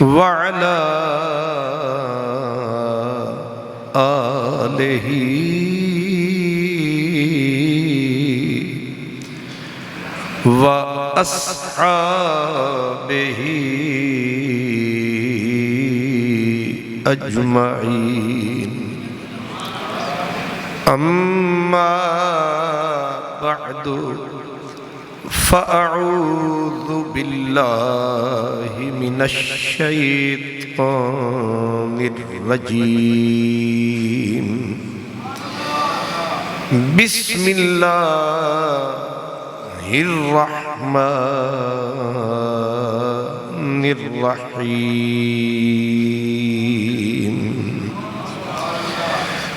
وعلى آلہ وأصحابه أجمعين أما بعد فأعوذ بالله من الشيطان الرجيم بسم الله الرحمن الرحيم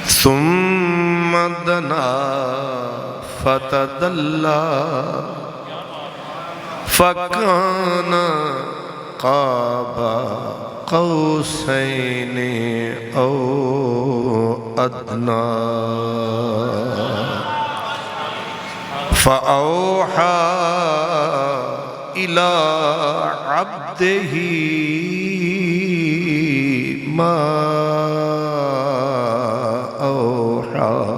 ثم دنا فتدلى فكان قاب قوسين أو أدنى فأوحى إلى عبده ما أوحى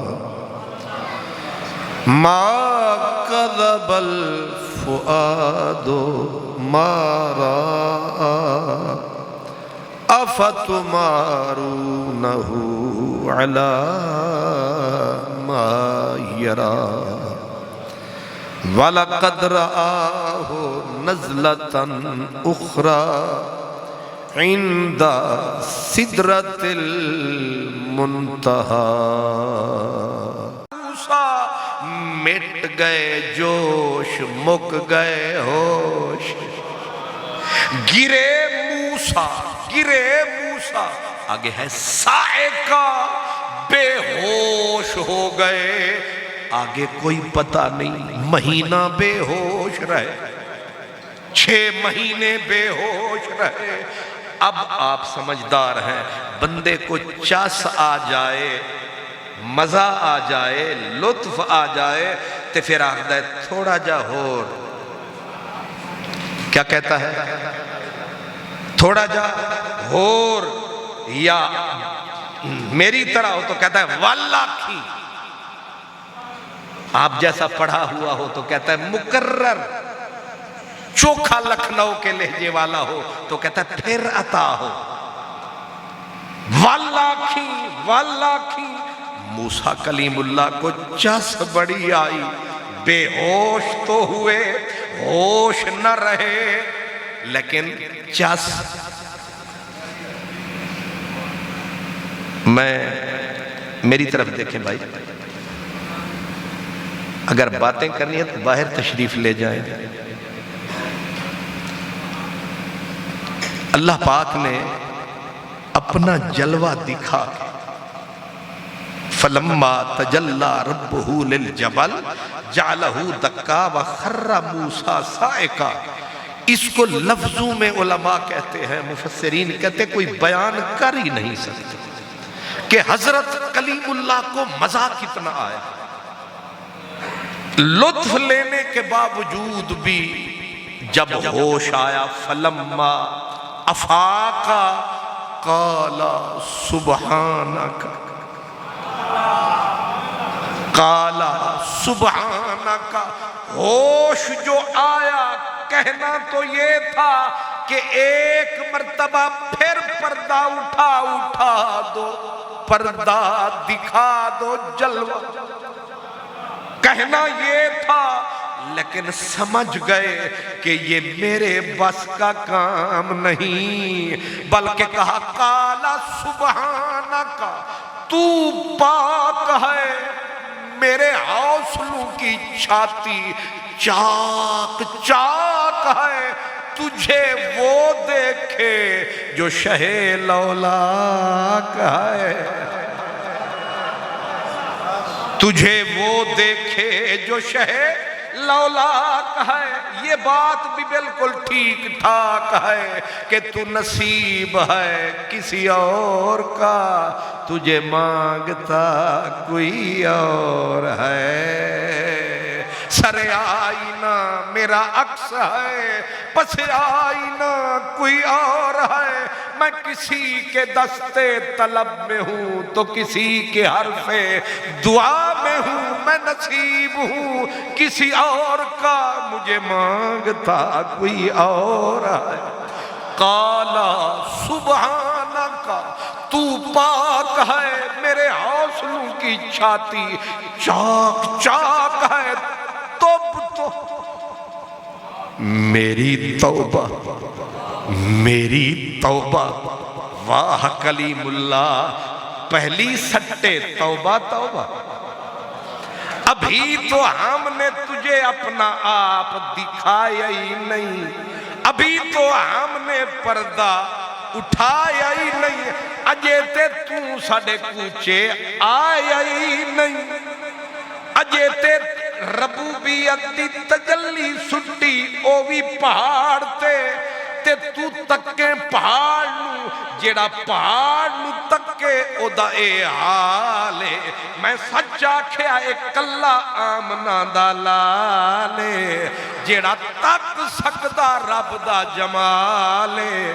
ما كذب الفؤاد ما رأى أفتمارونه على ما يرى وَلَقَدْ رَآهُ نَزْلَةً أُخْرَى عِنْدَ سِدْرَةِ الْمُنْتَهَى موسیٰ مٹ گئے جوش مک گئے ہوش گرے موسیٰ آگے ہے صاعقہ بے ہوش ہو گئے آگے کوئی پتہ نہیں مہینہ بے ہوش رہے 6 مہینے بے ہوش رہے اب آپ سمجھدار ہیں بندے کو چس آ جائے مزہ آ جائے لطف آ جائے تو پھر آخدہ ہے تھوڑا جا ہور کیا کہتا ہے تھوڑا جا ہور یا میری طرح ہو تو کہتا ہے واللہ کی آپ جیسا پڑھا ہوا ہو تو کہتا ہے مکرر چوکھا لکھنؤ کے لہجے والا ہو تو کہتا ہے پھر عطا ہو واللہ کی موسیٰ کلیم اللہ کو چس بڑی آئی بے ہوش تو ہوئے ہوش نہ رہے لیکن چس میری طرف دیکھیں بھائی اگر باتیں کرنی ہے تو باہر تشریف لے جائیں اللہ پاک نے اپنا جلوہ دکھا کے فَلَمَّا تَجَلَّى رَبُّهُ لِلْجَبَلِ جَعَلَهُ دَكَّا وَخَرَّ مُوسَى صَاعِقًا اس کو لفظوں میں علماء کہتے ہیں مفسرین کہتے ہیں کوئی بیان کر ہی نہیں سکتے کہ حضرت کلیم اللہ کو مزہ کتنا آیا لطف لینے کے باوجود بھی جب ہوش آیا فلما افاقا قال سبحانک ہوش جو آیا کہنا تو یہ تھا کہ ایک مرتبہ پھر پردہ اٹھا دو پردہ دکھا دو جلوہ کہنا یہ تھا لیکن سمجھ گئے کہ یہ میرے بس کا کام نہیں بلکہ کہا کالا سبحانک تو پاک ہے میرے حوصلوں کی چھاتی چاک چاک ہے تجھے وہ دیکھے جو شہ لولاک ہے تجھے وہ دیکھے جو شہ لولاک ہے یہ بات بھی بالکل ٹھیک ٹھاک ہے کہ تو نصیب ہے کسی اور کا تجھے مانگتا کوئی اور ہے سر آئینہ میرا عکس ہے، پس آئینہ کوئی اور ہے، میں کسی کے دستے طلب میں ہوں تو کسی کے حرف دعا میں ہوں، میں نصیب ہوں کسی اور کا، مجھے مانگتا کوئی اور ہے۔ قالا سبحانک، تو پاک ہے، میرے حوصلوں کی چھاتی چاک چاک ہے، تب تو میری توبہ میری توبہ۔ واہ کلیم اللہ، پہلی سٹے توبہ توبہ۔ ابھی تو ہم نے تجھے اپنا آپ دکھایا ہی نہیں، ابھی تو ہم نے پردہ اٹھایا ہی نہیں، اجے تے تو ساڈے کوچے آیا ہی نہیں، اجے تے ربوبیت دی تجلی سٹی او بھی پہاڑ تے تو تکے پہاڑ نو، جیڑا پہاڑ نو تکے او دا اے حالے، میں سچ آکھیا اے کلا آمنہ دا لالے، جیڑا تک سکدا رب دا جمالے۔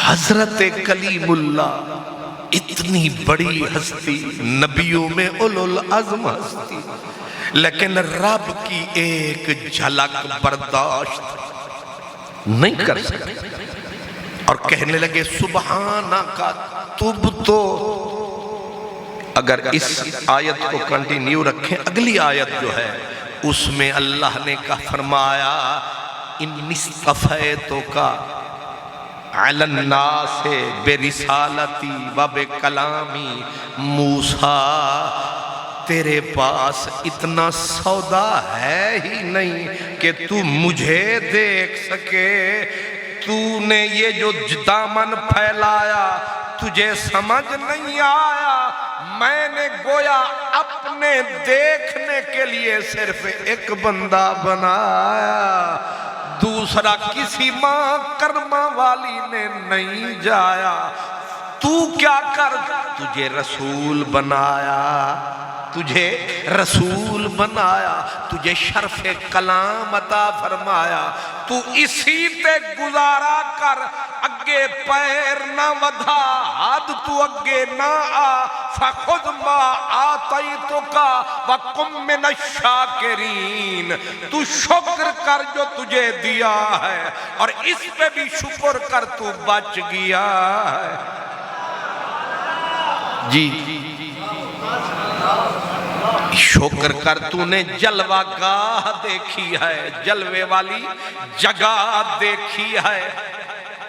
حضرت کلیم اللہ اتنی بڑی ہستی، نبیوں میں اولو العزم ہستی، لیکن رب کی ایک جھلک برداشت نہیں کر سکتے اور کہنے لگے سبحانک تبتو۔ اگر اس آیت کو کنٹینیو رکھیں، اگلی آیت جو ہے اس میں اللہ نے فرمایا انی اصطفیتک علی الناس برسالتی و بکلامی موسیٰ، تیرے پاس اتنا سودا ہے ہی نہیں کہ تو مجھے دیکھ سکے، تو نے یہ جو دامن پھیلایا تجھے سمجھ نہیں آیا، میں نے گویا اپنے دیکھنے کے لیے صرف ایک بندہ بنایا، دوسرا کسی ماں کرما والی نے نہیں جایا، تو کیا کر، تجھے رسول بنایا، تجھے رسول بنایا، تجھے شرف کلام عطا فرمایا، تو اسی تے گزارا کر، اگے پیر نہ ودھا، حد تو اگے نہ آ، فخذ ما آتیتک وکن من الشاکرین، تو شکر کر جو تجھے دیا ہے اور اس پہ بھی شکر کر تو بچ گیا ہے۔ جی شکر کر، تو نے جلوہ گاہ دیکھی ہے، جلوے والی جگہ دیکھی ہے۔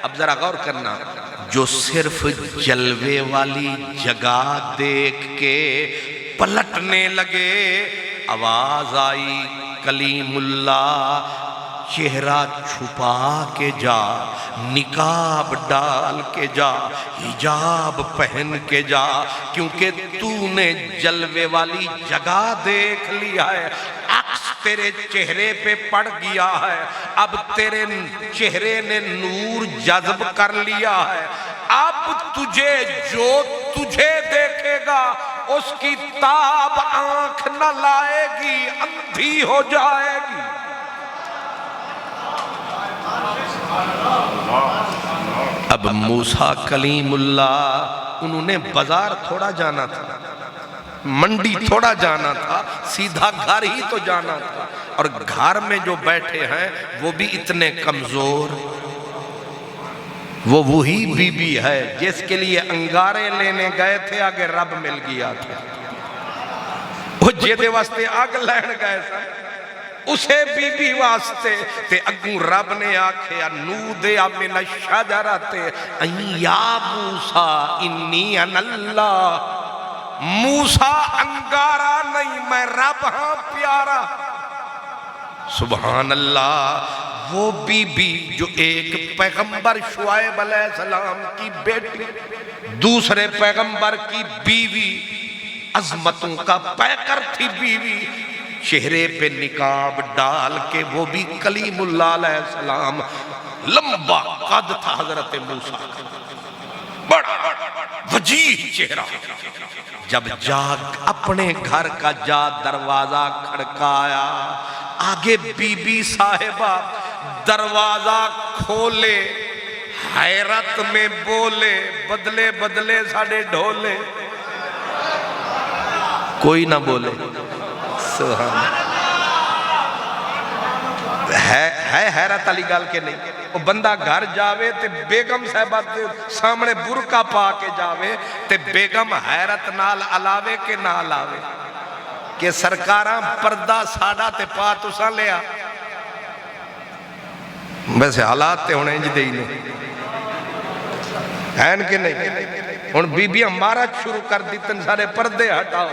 اب ذرا غور کرنا، جو صرف جلوے والی جگہ دیکھ کے پلٹنے لگے، آواز آئی کلیم اللہ چہرہ چھپا کے جا، نقاب ڈال کے جا، حجاب پہن کے جا، کیونکہ تو نے جلوے والی جگہ دیکھ لیا ہے، عکس تیرے چہرے پہ پڑ گیا ہے، اب تیرے چہرے نے نور جذب کر لیا ہے، اب تجھے جو تجھے دیکھے گا اس کی تاب آنکھ نہ لائے گی، اندھی ہو جائے گی۔ اب موسیٰ کلیم اللہ، انہوں نے بازار تھوڑا جانا تھا، منڈی تھوڑا جانا تھا، سیدھا گھر ہی تو جانا تھا، اور گھر میں جو بیٹھے ہیں وہ بھی اتنے کمزور، وہ وہی بی بی ہے جس کے لیے انگارے لینے گئے تھے، آگے رب مل گیا تھا، وہ جیدے واسطے آگ لین گئے تھے، اسے بی بی واسطے تے اگوں رب نے آکھیا نودیا من الشجرۃ ان یا موسیٰ انی انا اللہ، موسیٰ انگارا نہیں میں رب ہاں پیارا۔ سبحان اللہ، وہ بی بی جو ایک پیغمبر شعیب علیہ السلام کی بیٹی، دوسرے پیغمبر کی بیوی، عظمتوں کا پیکر تھی بیوی، چہرے پہ نقاب ڈال کے، وہ بھی کلیم اللہ علیہ السلام، لمبا قد تھا حضرت موسیٰ کا، بڑا وجیح چہرہ. جب اپنے گھر کا دروازہ کھڑکایا، آگے بی بی صاحبہ دروازہ کھولے، حیرت میں بولے، بدلے بدلے ساڑھے ڈھولے. کوئی نہ بولے. سبحان ہے حیرت علی گال کے نہیں. وہ بندہ گھر جاوے تے بیگم صاحبہ سامنے برکا پا کے جاوے تے بیگم حیرت نال علاوے کے نہ علاوے کہ سرکاراں پردہ ساڑھا تے پا تساں لیا. ویسے حالات تے ہونے انج دے ہی نہیں ہیں کہ نہیں. ہن بیبیاں مارت شروع کر دیتن سارے پردے ہٹاؤ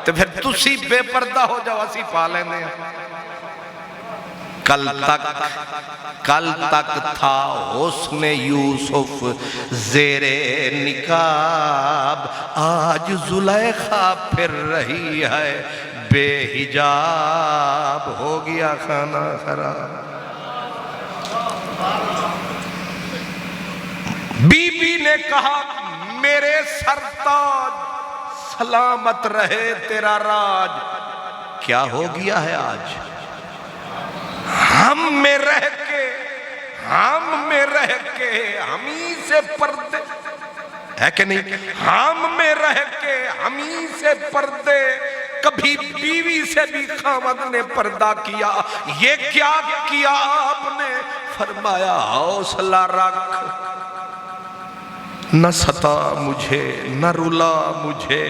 تو پھر تسی بے پردہ ہو جاؤ، اسی پا لینے ہیں. کل تک تھا حسن یوسف زیر نقاب، آج زلیخا پھر رہی ہے بے حجاب، ہو گیا کھانا خراب. بی بی نے کہا میرے سرتاج سلامت رہے تیرا راج. کیا ہو گیا ہے آج؟ ہم میں رہ کے ہمیں سے پردے ہے کہ نہیں؟ ہم میں رہ کے ہمیں سے پردے، کبھی بیوی سے بھی خاوند نے پردہ کیا. یہ کیا کیا آپ نے؟ فرمایا حوصلہ رکھ، نہ ستا مجھے نہ رلا مجھے،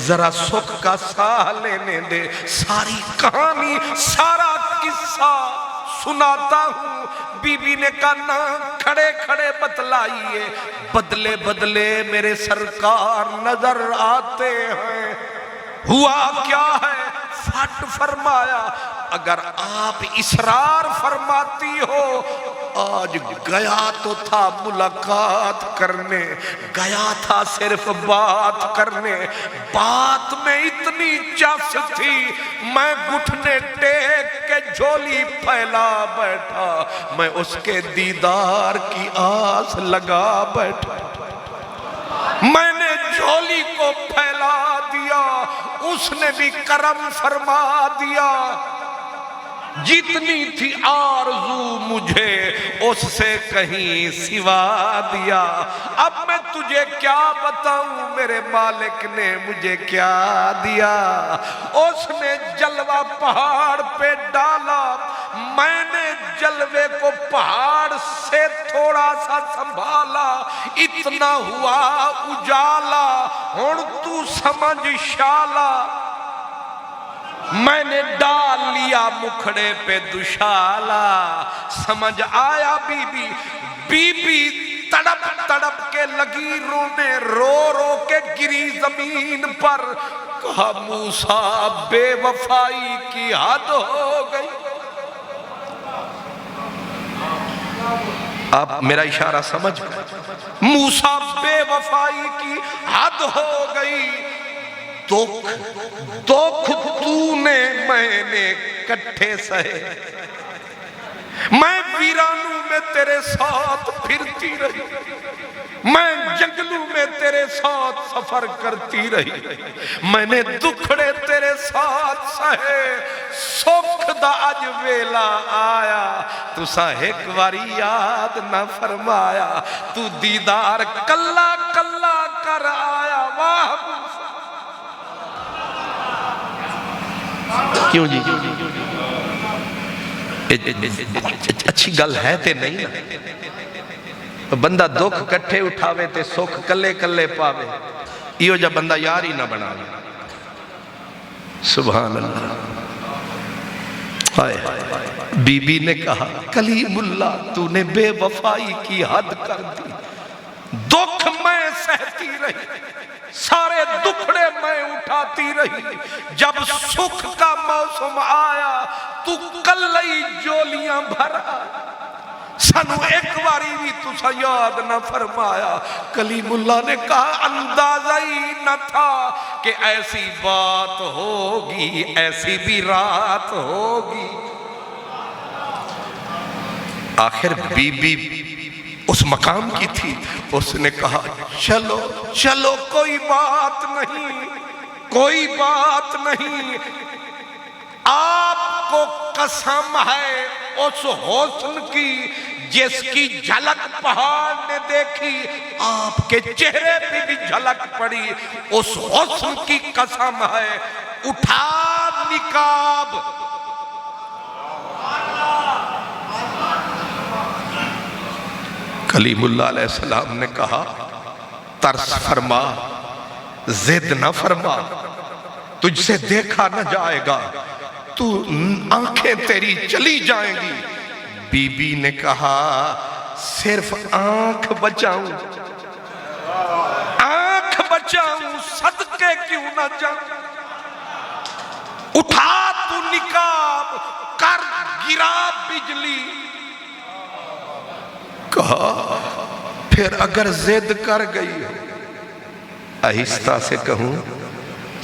ذرا سکھ کا ساہ لینے دے. ساری کہانی سارا قصہ سناتا ہوں. بی بی نے کہا نہ کھڑے کھڑے بتلائیے، بدلے بدلے میرے سرکار نظر آتے ہیں. ہوا کیا ہے؟ فٹ فرمایا اگر آپ اصرار فرماتی ہو، آج گیا تو تھا ملاقات کرنے، گیا تھا صرف بات کرنے، بات میں اتنی چس تھی میں گھٹنے ٹیک کے جھولی پھیلا بیٹھا، میں اس کے دیدار کی آس لگا بیٹھا. میں نے جھولی کو پھیلا دیا، اس نے بھی کرم فرما دیا. جتنی تھی آرزو مجھے اس سے کہیں سوا دیا. اب میں تجھے کیا بتاؤں میرے مالک نے مجھے کیا دیا. اس نے جلوہ پہاڑ پہ ڈالا، میں نے جلوے کو پہاڑ سے تھوڑا سا سنبھالا، اتنا ہوا اجالا. ہن تو سمجھ شالا، میں نے ڈال لیا مکھڑے پہ دشالا. سمجھ آیا بی بی تڑپ تڑپ کے لگی رونے، رو رو کے گری زمین پر. کہا موسیٰ بے وفائی کی حد ہو گئی. آپ میرا اشارہ سمجھ گئے؟ موسیٰ بے وفائی کی حد ہو گئی. دکھ تو نے میں نے کٹھے سہے، میں ویرانوں میں تیرے ساتھ پھرتی رہی، میں جنگلوں میں تیرے ساتھ سفر کرتی رہی، میں نے دکھڑے تیرے ساتھ سہے. سکھ دا اج ویلا آیا، تسا ایک واری یاد نہ فرمایا. تو دیدار کلا کلا کر آیا. واہ کیوں جی؟ اچھی گل ہے تے نہیں نا. بندہ دکھ کٹھے اٹھاوے تے سکھ کلے کلے پاوے. یہ جب بندہ یار ہی نہ بناوے. سبحان اللہ. بی بی نے کہا کلیم اللہ تو نے بے وفائی کی حد کر دی. دکھ میں سہتی رہی، سارے دکھڑے میں اٹھاتی رہی. جب سکھ کا موسم آیا تو کلئی جولیاں بھرا. سانو ایک باری بھی تسا یاد نہ فرمایا۔ کلیم اللہ نے کہا اندازہ ہی نہ تھا کہ ایسی بات ہوگی، ایسی بھی رات ہوگی۔ آخر بی بی اس مقام کی تھی، اس نے کہا چلو چلو کوئی بات نہیں، کوئی بات نہیں، آپ کو قسم ہے اس حسن کی جس کی جھلک پہاڑ نے دیکھی، آپ کے چہرے پہ بھی جھلک پڑی، اس حسن کی قسم ہے، اٹھا نقاب۔ کلیم اللہ علیہ السلام نے کہا ترس فرما، ضد نہ فرما، تجھ سے دیکھا نہ جائے گا، تو آنکھیں تیری چلی جائیں گی۔ بی بی نے کہا صرف آنکھ بچاؤں، آنکھ بچاؤں، صدقے کیوں نہ جاؤں، اٹھا تو نقاب، کر گرا بجلی۔ کہا پھر اگر ضد کر گئی ہو، آہستہ سے کہوں،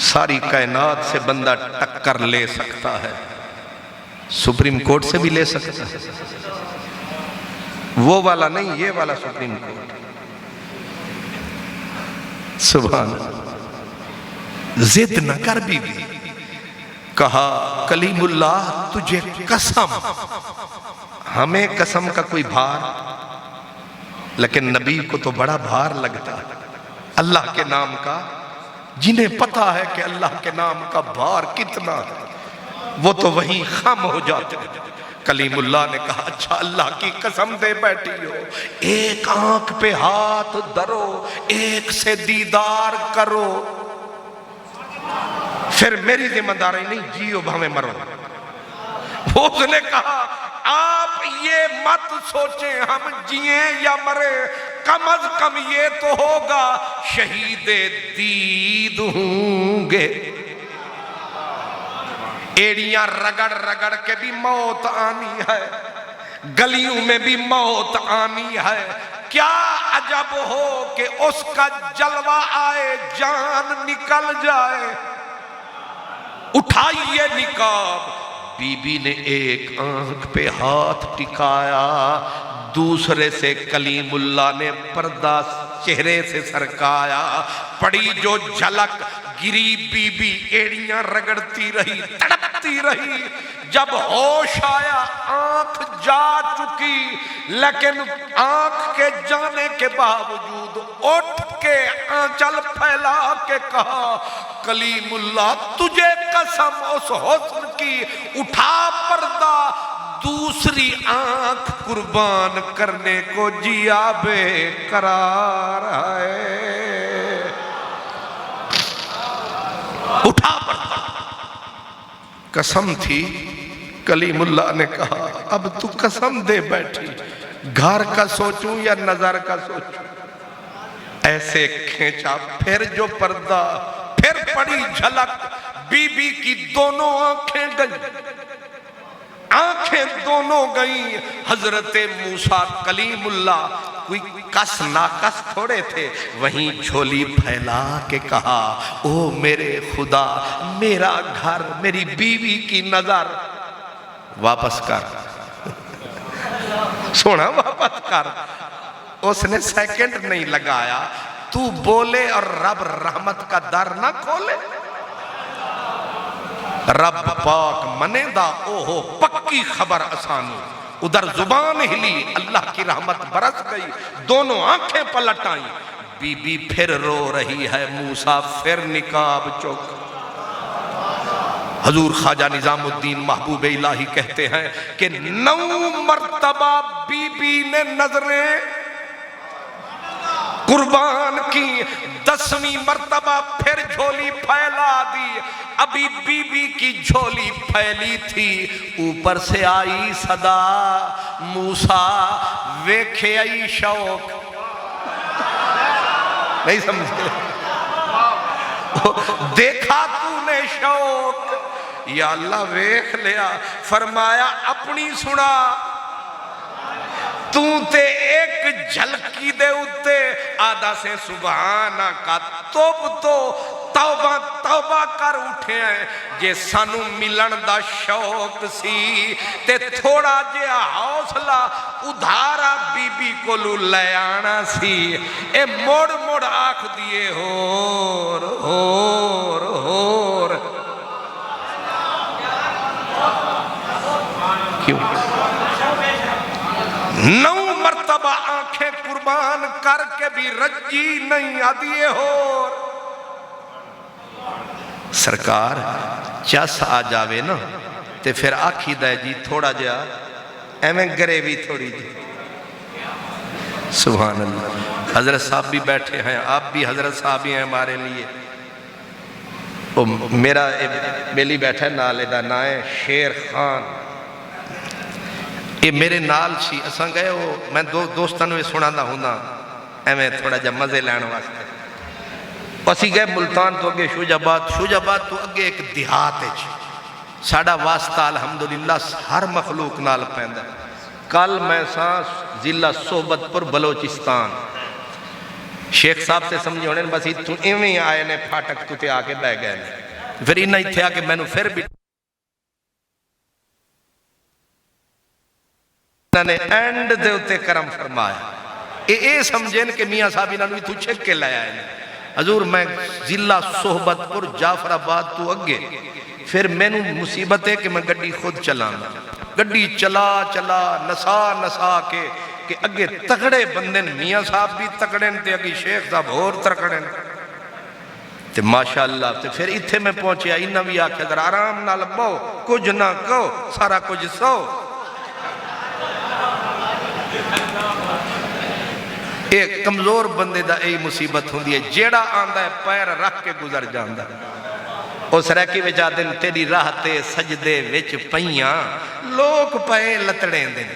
ساری کائنات سے بندہ ٹکر لے سکتا ہے، سپریم کورٹ سے بھی لے سکتا ہے، وہ والا نہیں، یہ والا سپریم کورٹ۔ سبحان اللہ، ضد نہ کر بی بی۔ کہا کلیم اللہ تجھے قسم، ہمیں قسم کا کوئی بھار، لیکن نبی کو تو بڑا بھار لگتا ہے اللہ کے نام کا، جنہیں پتا ہے کہ اللہ کے نام کا بھار کتنا ہے وہ تو وہیں خم ہو جاتے ہیں۔ کلیم اللہ نے کہا اچھا اللہ کی قسم دے بیٹھی ہو، ایک آنکھ پہ ہاتھ دھرو، ایک سے دیدار کرو، پھر میری ذمہ داری نہیں، جیو بھامے مرو۔ اس نے کہا آپ یہ مت سوچیں ہم جیئیں یا مرے، کم از کم یہ تو ہوگا شہید دید ہوں گے۔ ایڑیاں رگڑ رگڑ کے بھی موت آنی ہے، گلیوں میں بھی موت آنی ہے، کیا عجب ہو کہ اس کا جلوہ آئے جان نکل جائے۔ اٹھائیے نقاب۔ بی بی نے ایک آنکھ پہ ہاتھ ٹکایا، دوسرے سے کلیم اللہ نے پردہ چہرے سے سرکایا، پڑی جو جھلک، گری بی بی، ایڑیاں رگڑتی رہی، تڑپتی رہی، جب ہوش آیا آنکھ جا چکی، لیکن آنکھ کے جانے کے باوجود اٹھ کے آنچل پھیلا کے کہا کلیم اللہ تجھے قسم اس حسن کی، اٹھا پردہ، دوسری آنکھ قربان کرنے کو جیا بے قرار ہے۔ اٹھا پردہ، قسم تھی۔ کلیم اللہ نے کہا اب تو قسم دے بیٹھی، گھر کا سوچوں یا نظر کا سوچوں؟ ایسے کھینچا، پھر جو پردہ، پھر پڑی جھلک، بی بی کی دونوں آنکھیں گئیں، آنکھیں دونوں گئیں۔ حضرت موسیٰ کلیم اللہ کوئی کس ناکس تھوڑے تھے، وہیں جھولی پھیلا کے کہا او میرے خدا، میرا گھر، میری بیوی کی نظر واپس کر، سونا واپس کر۔ اس نے سیکنڈ نہیں لگایا، تو بولے اور رب رحمت کا در نہ کھولے۔ رب پاک منے دا اوہو پکی خبر آسانی، ادھر زبان ہلی، اللہ کی رحمت برس گئی، دونوں آنکھیں پلٹ آئیں۔ بی بی پھر رو رہی ہے، موسیٰ پھر نقاب چک۔ حضور خواجہ نظام الدین محبوب الہی کہتے ہیں کہ 9 مرتبہ بی بی نے نظریں قربان کی، 10ویں مرتبہ پھر جھولی پھیلا دی۔ ابھی بی بی کی جھولی پھیلی تھی، اوپر سے آئی صدا موسیٰ ویکھے آئی شوق، نہیں سمجھے؟ دیکھا تو نے شوق، یا اللہ ویکھ لیا، فرمایا اپنی سنا، تو تے ایک جھلکی دے اتے آدھا سے سبحانہ کا تو توبہ توبہ کر اٹھے ہیں جے سانو ملن دا شوق سی تے تھوڑا جے حوصلہ ادھارا بی بی کو لے آنا سی اے موڑ موڑ آنکھ دیے ہور کیوں نو مرتبہ آنکھیں قربان کر کے بھی رجی نہیں آدیے ہو سرکار چس آ جاوے نا تے پھر آکھی دے جی تھوڑا جا ایمیں گرے بھی تھوڑی جی سبحان اللہ حضرت صاحب بھی بیٹھے ہیں آپ بھی حضرت صاحب ہی ہیں ہمارے لیے میرا بیلی بیٹھا ہے نالے دا نائے شیر خان یہ میرے نال سی اساں گئے ہو میں دوستان میں سنا دا ہوں نا ایمیں تھوڑا جا مزے لین واسطے اسی گئے ملتان تو اگے شوجاباد تو اگے ایک دیہات ہے ساڑا واسطہ الحمدللہ ہر مخلوق نال پہندہ کل میں سانس ضلع صحبت پر بلوچستان شیخ صاحب سے سمجھے ہونے بس تو ایویں آئے نے پھاٹک تو تے آکے بہ گئے پھر انہا ہی تھے آکے میں نے پھر بھی نے اینڈ دے اتے کرم فرمایا اے سمجھیں کہ میاں صاحبی نانوی تو چھک کے لائے آئے حضور میں ضلع صحبت پر جعفر آباد تو اگے پھر میں نے مصیبت ہے کہ میں گڑی خود چلانا گڑی چلا نسا کے کہ اگے تکڑے بندن میاں صاحب بھی تکڑن تے اگے شیخ صاحب اور تکڑن تے ماشاءاللہ تے پھر اتھے میں پہنچیا انہا بھی آکھے در آرام نہ لبو کچھ نہ کہو سارا کچھ سو ایک کمزور بندے دا ای مصیبت ہوں دی ہے جیڑا آندہ ہے پیر رکھ کے گزر جاندہ اس ریکی وچا دن تیری راہ تے سجدے وچ پئیاں لوگ پئے لتڑیں دن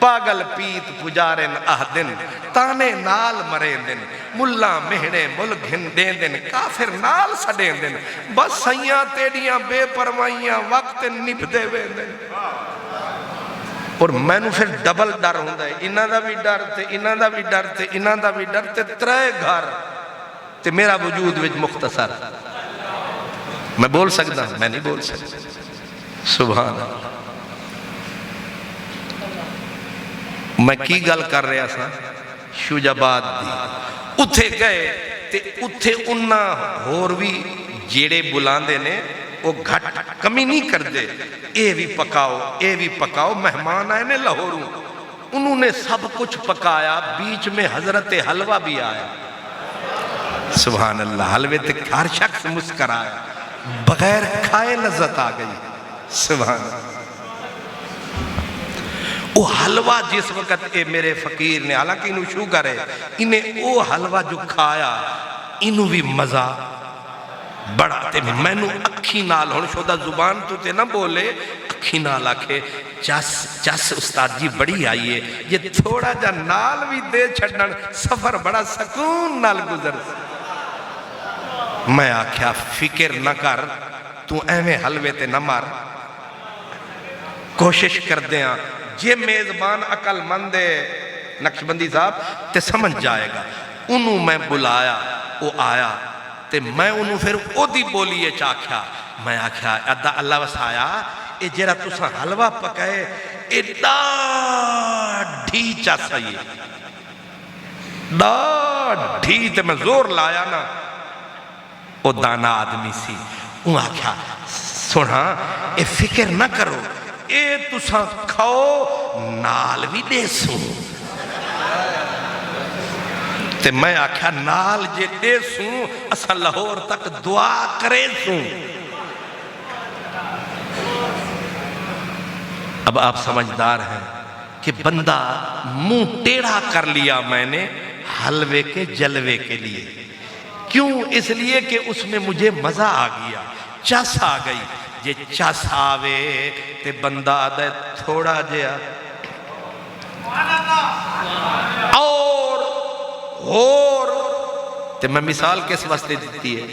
پاگل پیت پجارن دن تانے نال مریں دن ملا مہنے مل گھندیں دن کافر نال سڑیں دن بس سیاں تیڑیاں بے پروائیاں وقت نب دے وے دن اور میں نے پھر ڈبل ڈر ہوں دے انہاں دا بھی ڈر تے انہاں دا بھی ڈر تے انہاں دا بھی ڈر تے ترے گھر تے میرا وجود وچ مختصر میں بول سکتا میں نہیں بول سکتا سبحان اللہ میں کی گل کر رہا سا شوجاباد دی اتھے گئے تے اتھے انہاں اور بھی جیڑے بلاندے نے وہ گھٹ کمی نہیں کر دے اے بھی پکاؤ مہمان آئے نے لاہوروں انہوں نے سب کچھ پکایا بیچ میں حضرت حلوہ بھی آیا سبحان اللہ حلوے تے ہر شخص مسکرایا بغیر کھائے لذت آ گئی سبحان اللہ وہ حلوہ جس وقت اے میرے فقیر نے حالانکہ انہوں شوگر ہے انہیں وہ حلوہ جو کھایا انہوں بھی مزہ بڑا تے میں نو اکھی نال ہون شدہ زبان تو تے نہ بولے اکھی نال آکھے چس استاد جی بڑی آئیے یہ تھوڑا جا نال بھی دے چھڑنن سفر بڑا سکون نال گزر میں آکھیا فکر نہ کر تو ایویں حلوے تے نہ مار کوشش کر دیاں یہ میزبان عقل مندے نقشبندی صاحب تے سمجھ جائے گا انہوں میں بلایا وہ آیا تے میں انہوں پھر او دی بولیے چاکھیا میں آکھیا ادھا اللہ وسایا اے جیرا تسا حلوہ پکائے اے ڈھی چا سہی ڈھی تے میں زور لایا نا او دانا آدمی سی وہ آکھیا سنا اے فکر نہ کرو اے تسا کھاؤ نال بھی دے سوں تے میں آکھا نال جے دے سوں اسا لاہور تک دعا کرے سوں اب آپ سمجھدار ہیں کہ بندہ منہ ٹیڑھا کر لیا میں نے حلوے کے جلوے کے لیے کیوں اس لیے کہ اس میں مجھے مزہ آ گیا چس آ گئی جے چس آوے تے بندہ آدھے تھوڑا جیا اور تے میں مثال کس واسطے دیتی ہے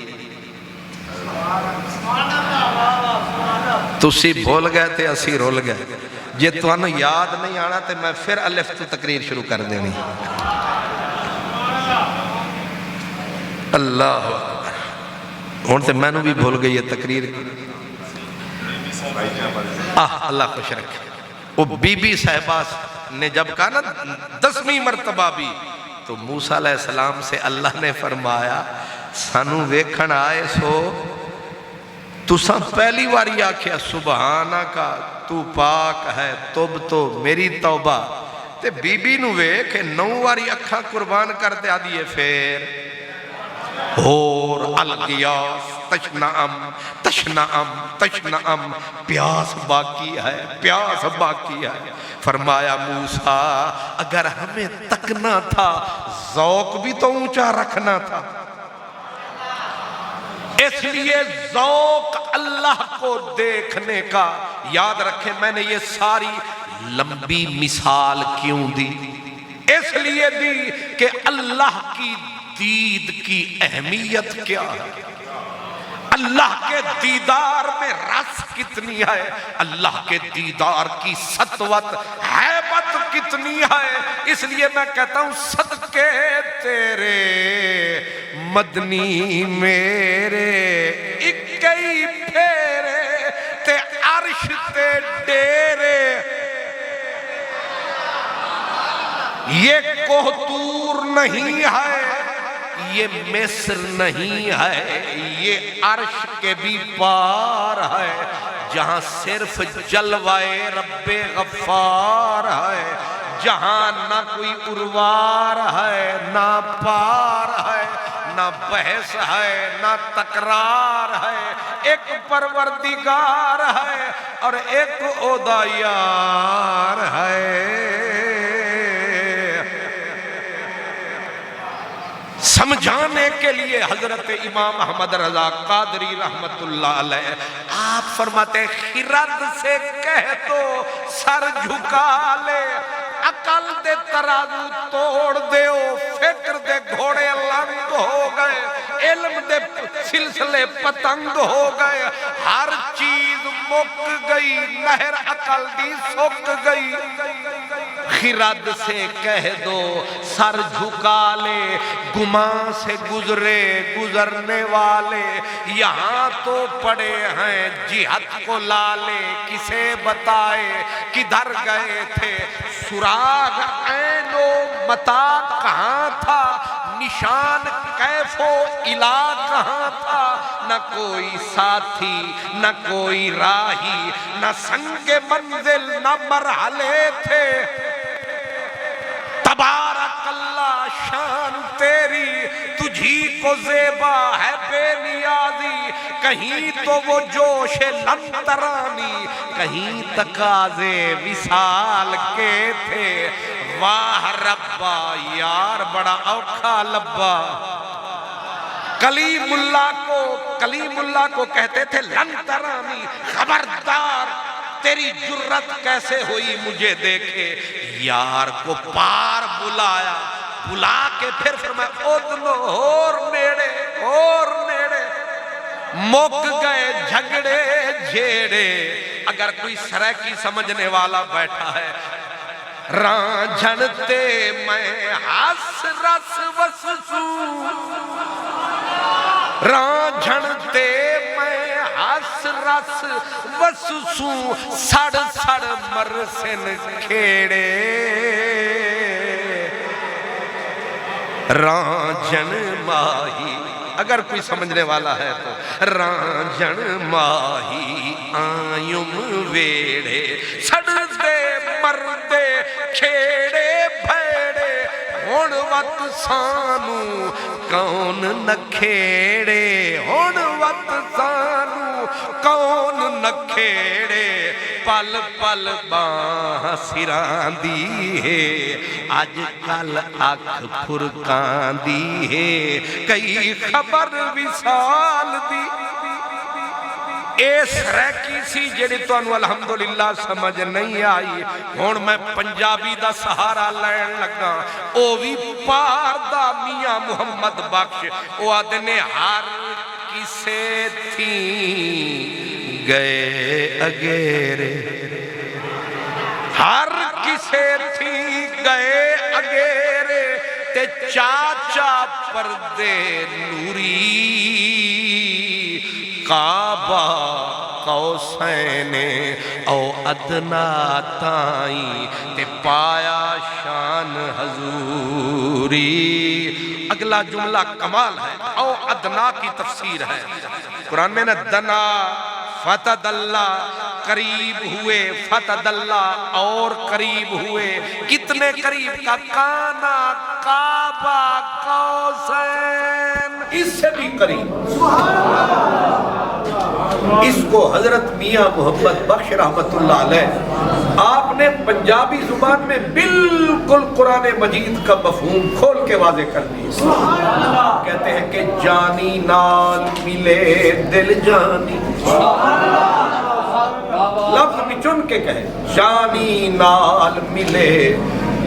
تسی بھول گئے تے اسی رول گئے جے تمہیں یاد نہیں آنا تو میں پھر الف تو تقریر شروع کر دینی اللہ ہون تے میں نے بھی بھول گئی یہ تقریر اللہ خوش رکھے وہ بی بی صاحبہ نے جب کہا نا 10ویں مرتبہ بھی تو موسیٰ علیہ السلام سے اللہ نے فرمایا سانو ویکھن آئے سو تُساں پہلی واری آکھیا سبحانہ کا تو پاک ہے توب تو میری توبہ تے بی بی نو ویکھ 9 واری اکھاں قربان کر دے آدھیے پھر اور الگیاس تشنعم پیاس باقی ہے فرمایا موسیٰ اگر ہمیں تکنا تھا ذوق بھی تو اونچا رکھنا تھا اس لیے ذوق اللہ کو دیکھنے کا یاد رکھیں میں نے یہ ساری لمبی مثال کیوں دی اس لیے دی کہ اللہ کی دید کی اہمیت کیا ہے اللہ کے دیدار میں رس کتنی ہے اللہ کے دیدار کی سطوت ہیبت کتنی ہے اس لیے میں کہتا ہوں صدقے تیرے مدنی میرے اکئی پھیرے تے عرش تے ڈیرے یہ کوہتور نہیں ہے یہ مصر نہیں ہے یہ عرش کے بھی پار ہے جہاں صرف جلوائے رب غفار ہے جہاں نہ کوئی اروار ہے نہ پار ہے نہ بحث ہے نہ تکرار ہے ایک پروردگار ہے اور ایک عہدیار ہے سمجھانے کے لیے حضرت امام احمد رضا قادری رحمت اللہ علیہ آپ فرماتے خرد سے کہہ دو سر جھکا لے عقل دے ترازو توڑ دیو فکر دے گھوڑے لنگ ہو گئے علم دے سلسلے پتنگ ہو گئے ہر چیز مک گئی نہر عقل دی سک گئی خرد سے کہہ دو سر جھکا لے گمان سے گزرنے والے یہاں تو پڑے ہیں جہت کو لالے کسے بتائے کدھر گئے تھے سراغ عین و متا کہاں تھا نشان کیف و الا کہاں تھا نہ کوئی ساتھی نہ کوئی راہی نہ سنگ منزل نہ مرحلے تھے تبارک اللہ شان تیری تجھی کو زیبا ہے بے نیازی کہیں تو وہ جوش لندرانی کہیں تقاضے وصال کے تھے واہ ربا یار بڑا اوکھا لبا کلیم اللہ کو کہتے تھے لندرانی خبردار تیری جرت کیسے ہوئی مجھے دیکھے یار کو پار بلا کے پھر فرمایا ادنو اور نیڑے مک گئے جھگڑے جھیڑے اگر کوئی سرائکی سمجھنے والا بیٹھا ہے رانجھنتے میں ہس رس وسسو رانجھنتے میں ہس رس وسسو سڑ مرسن کھیڑے رانجھن ماہی اگر کوئی سمجھنے والا ہے تو رانجھن ماہی آیم ویڑے سڑتے مردے کھیڑے بھیڑے ہون وقت سانو کون نہ کھیڑے ہون وقت سانو کون نہ کھیڑے پل پل باں سران دی ہے آج کل اکھ پھرکان دی ہے کئی خبر وصال دی اس ریکی سی جڑی تو انو الحمدللہ سمجھ نہیں آئی ہون میں پنجابی دا سہارا لین لگا او بھی پار دا میاں محمد بخش او آدھنے ہر کسے تھی گئے اگیرے ہر کسے تھی گئے اگیرے تے چاچا پردے نوری کعبہ قوسین او ادنا تائیں تے پایا شان حضوری۔ اگلا جملہ کمال ہے، او ادنا کی تفسیر ہے قرآن میں نا، دنا فتد اللہ قریب ہوئے، فتد اللہ اور قریب ہوئے، کتنے قریب کا؟ کانا کعبہ قوسین، اس سے بھی قریب۔ اس کو حضرت میاں محمد بخش رحمت اللہ علیہ آپ نے پنجابی زبان میں بالکل قرآن مجید کا مفہوم کھول کے واضح کر دیا۔ کہتے ہیں کہ جانی نال ملے دل جانی، لفظ بھی چن کے کہے، جانی نال ملے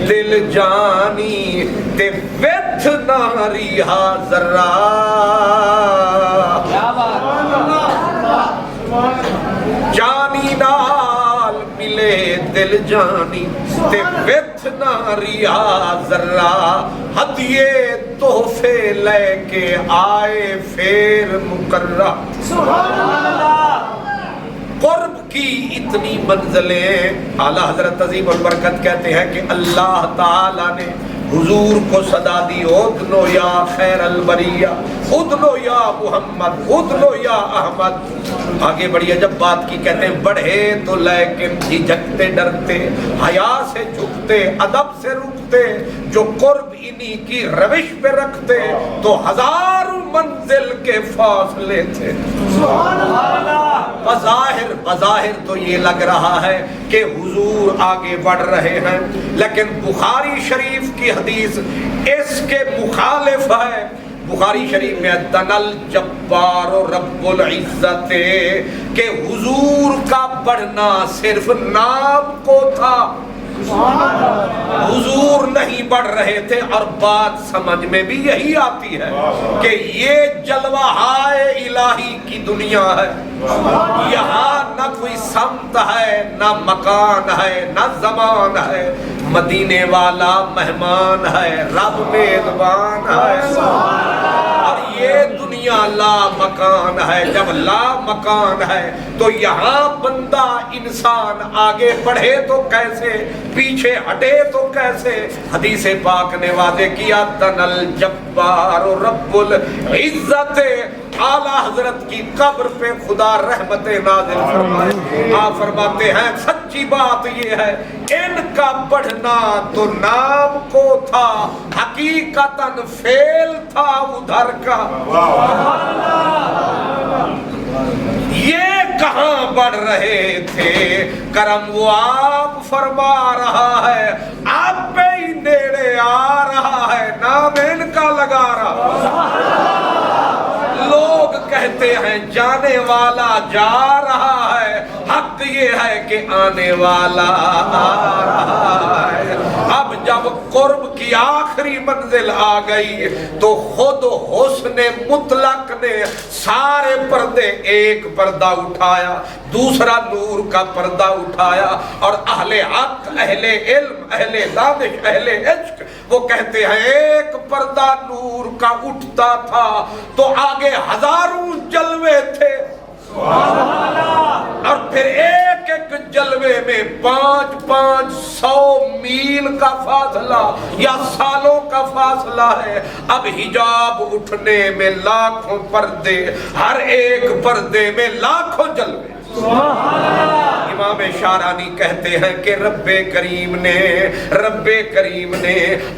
دل جانی تے ویتھ ناری حاضرہ۔ جانی نال ملے دل جانی تے ویتھ ناری حاضرہ، ہدیے تحفے لے کے آئے پھر مقررہ۔ قرب کی اتنی منزلیں، اعلیٰ حضرت عظیم البرکت کہتے ہیں کہ اللہ تعالیٰ نے حضور کو صدا دی، ادنو یا خیر البریہ، ادنو یا محمد، ادنو یا احمد۔ آگے بڑی عجب بات کی، کہتے ہیں بڑھے تو لیکن جھجکتے ڈرتے، حیا سے جھکتے، ادب سے رکتے، جو قرب انہی کی روش پہ رکھتے تو ہزاروں منزل کے فاصلے تھے۔ بظاہر تو یہ لگ رہا ہے کہ حضور آگے بڑھ رہے ہیں، لیکن بخاری شریف کی حدیث اس کے مخالف ہے۔ بخاری شریف میں دنا الجبار رب العزت، کہ حضور کا بڑھنا صرف نام کو تھا، حضور نہیں بڑھ رہے تھے۔ اور بات سمجھ میں بھی یہی آتی ہے کہ یہ جلوہ الہی کی دنیا ہے، یہاں نہ کوئی سمت ہے، نہ مکان ہے، نہ زمان ہے، مدینے والا مہمان ہے، رب میزبان ہے۔ اور یہ دنیا لا مکان ہے، جب لا مکان ہے تو یہاں بندہ انسان آگے بڑھے تو کیسے، پیچھے ہٹے تو کیسے؟ حدیث پاک نے واضح کیا، دنا الجبار رب العزت۔ اعلیٰ حضرت کی قبر پہ خدا رحمت نازل فرمائے۔ آپ فرماتے ہیں سچی بات یہ ہے، ان کا بڑھنا تو نام کو تھا، حقیقتاً فعل تھا ادھر کا۔ یہ کہاں بڑھ رہے تھے، کرم وہ آپ فرما رہا ہے، آپ پہ ہی نیڑے آ رہا ہے، نام ان کا لگا رہا۔ لوگ کہتے ہیں جانے والا جا رہا ہے، حق یہ ہے کہ آنے والا آ رہا ہے۔ اب جب قرب کی آخری منزل آ گئی تو خود حسن مطلق نے سارے پردے، ایک پردہ اٹھایا، دوسرا نور کا پردہ اٹھایا، اور اہل حق، اہل علم، اہل دانش، اہل عشق وہ کہتے ہیں ایک پردہ نور کا اٹھتا تھا تو آگے ہزاروں جلوے تھے، اور پھر ایک ایک جلوے میں 500 میل کا فاصلہ یا سالوں کا فاصلہ ہے۔ اب حجاب اٹھنے میں لاکھوں پردے، ہر ایک پردے میں لاکھوں جلوے۔ امام شارانی کہتے ہیں کہ رب کریم نے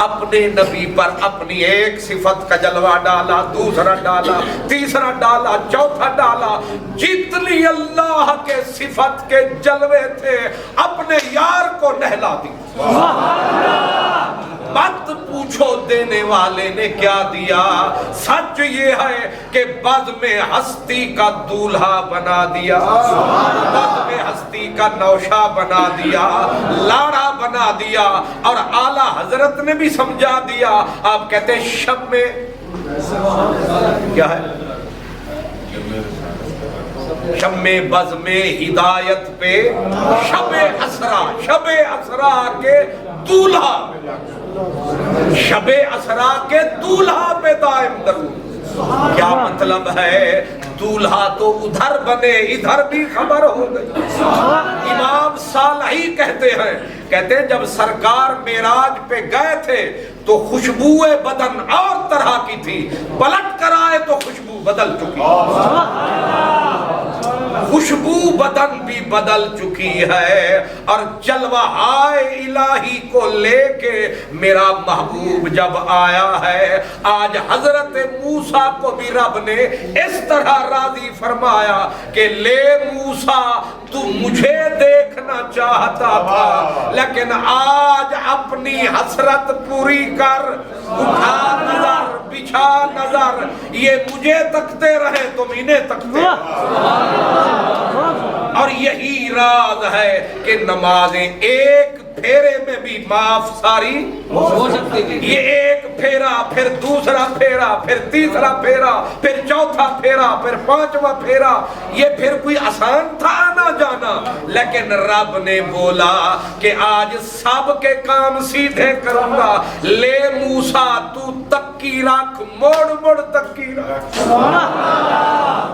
اپنے نبی پر اپنی ایک صفت کا جلوہ ڈالا، دوسرا ڈالا، تیسرا ڈالا، چوتھا ڈالا، جتنی اللہ کے صفت کے جلوے تھے اپنے یار کو نہلا دی۔ مت پوچھو دینے والے نے کیا دیا، سچ یہ ہے کہ بزم ہستی کا دولہا بنا دیا، بزم ہستی کا نوشہ بنا دیا، لاڑا بنا دیا، اور اعلیٰ حضرت نے بھی سمجھا دیا۔ آپ کہتے ہیں شب میں کیا ہے، شم بزم ہدایت پہ شب اسرا کے دولہا، شب اسرا کے دولہا پہ دائم درود۔ کیا مطلب ہے؟ دولہا تو ادھر بنے ادھر بھی خبر ہو گئی۔ امام صالحی کہتے ہیں جب سرکار معراج پہ گئے تھے تو خوشبو بدن اور طرح کی تھی، پلٹ کر آئے تو خوشبو بدل چکی، خوشبو بدن بھی بدل چکی ہے۔ اور جلوہ الہی کو لے کے میرا محبوب جب آیا ہے، آج حضرت موسیٰ کو بھی رب نے اس طرح راضی فرمایا کہ لے موسیٰ تو مجھے دیکھنا چاہتا تھا لیکن آج اپنی حسرت پوری کر، اٹھا نظر بچھا نظر، یہ مجھے تکتے رہے تم انہیں تکتے۔ اور یہی راز ہے کہ نمازیں ایک پھیرے میں بھی معاف ساری ہو سکتی ہے۔ یہ ایک پھیرا، پھر دوسرا پھیرا، پھر تیسرا پھیرا، پھر چوتھا پھیرا، پھر پانچواں پھیرا، یہ پھر کوئی آسان تھا آنا جانا، لیکن رب نے بولا کہ آج سب کے کام سیدھے کروں گا۔ لے موسیٰ تو تکی رکھ، موڑ موڑ تکی رکھ۔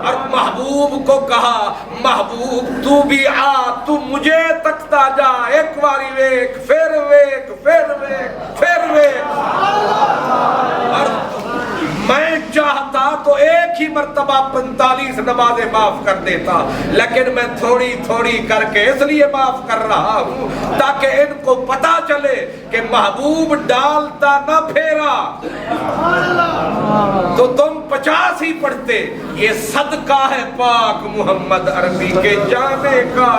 اور محبوب کو کہا محبوب تو بھی آ، تو مجھے تکتا جا، ایک باری ویک پھر ویک پھر ویک پھر ویک۔ اور میں چاہتا تو ایک ہی مرتبہ 45 نمازیں معاف کر دیتا، لیکن میں تھوڑی تھوڑی کر کے اس لیے معاف کر رہا ہوں تاکہ ان کو پتا چلے کہ محبوب ڈالتا نہ پھیرا تو تم 50 ہی پڑھتے۔ یہ صدقہ ہے پاک محمد عربی کے جانے کا۔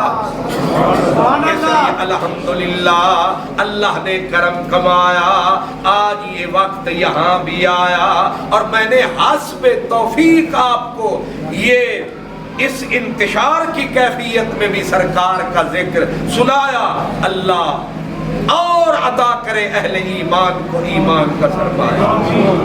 اس لیے الحمدللہ اللہ نے کرم کمایا، آج یہ وقت یہاں بھی آیا اور میں نے حسب توفیق آپ کو یہ اس انتشار کی کیفیت میں بھی سرکار کا ذکر سنایا۔ اللہ اور عطا کرے اہل ایمان کو ایمان کا سرمایہ۔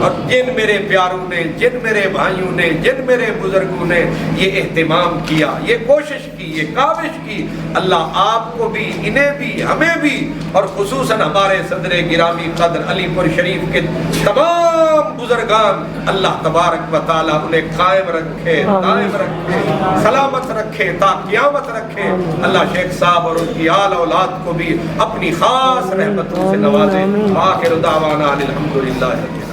اور جن میرے پیاروں نے، جن میرے بھائیوں نے، جن میرے بزرگوں نے یہ اہتمام کیا، یہ کوشش کی، یہ کاوش کی، اللہ آپ کو بھی، انہیں بھی، ہمیں بھی، اور خصوصاً ہمارے صدر گرامی قدر علی پور شریف کے تمام بزرگان، اللہ تبارک و تعالیٰ انہیں قائم رکھے، دائم رکھے، سلامت رکھے، تا قیامت رکھے۔ اللہ شیخ صاحب اور ان کی آل اولاد کو بھی اپنی خاص رحمتوں سے نوازے۔ آخر دعوانا الحمدللہ۔